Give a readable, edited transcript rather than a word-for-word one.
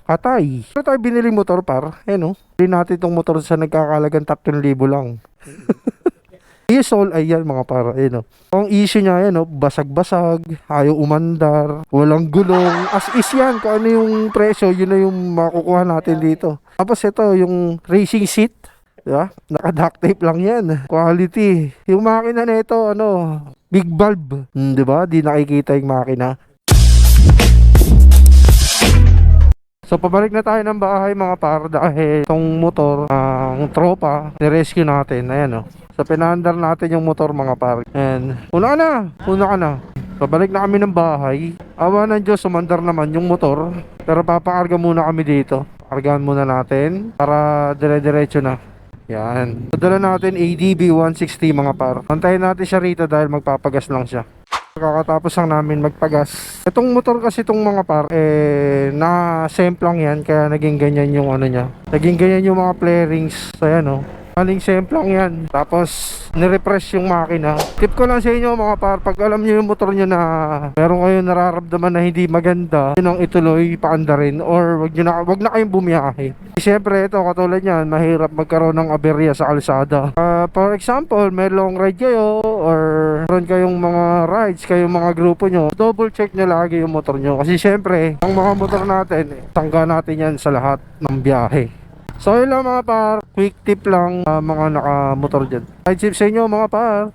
Patay. Ano tayo binili motor par? Ayan o. Bili natin itong motor sa nagkakalagang 3,000 lang. Isol, ayan mga par. Ayan o. Ang issue niya, ayan o, basag-basag, ayaw umandar, walang gulong. As is yan, kung ano yung presyo, yun na yung makukuha natin dito. Tapos ito, yung racing seat. Diba? Naka-duct tape lang yan. Quality. Yung makina na ito, ano, big bulb. Diba? Di nakikita yung makina. So pabalik na tayo ng bahay mga par dahil itong motor ang tropa ni-rescue natin. Ayan o. So pinaandar natin yung motor mga par. And una ka na. Pabalik na kami ng bahay. Awa ng Diyos, sumandar naman yung motor. Pero papakarga muna kami dito. Kargahan muna natin para dire-diretso na. Yan. Padala natin ADB 160 mga par. Antayin natin siya rito dahil magpapagas lang siya. Kakatapos lang namin magpagas. Itong motor kasi itong mga par na semplang yan kaya naging ganyan yung ano niya. Naging ganyan yung mga flarings. So yan o. Maling semplang yan. Tapos nirefresh yung makina. Tip ko lang sa inyo mga par, pag alam nyo yung motor nyo na meron kayong nararamdaman na hindi maganda, yun ang ituloy paandarin or wag na kayong bumiyahe. Siyempre ito katulad yan, mahirap magkaroon ng aberya sa kalsada. For example, may long ride kayo or meron kayong mga rides, kayong mga grupo nyo, double check nyo lagi yung motor nyo. Kasi siyempre, ang mga motor natin, tangga natin yan sa lahat ng biyahe. So yun lang mga par, quick tip lang mga nakamotor dyan. Ride tip sa inyo mga par.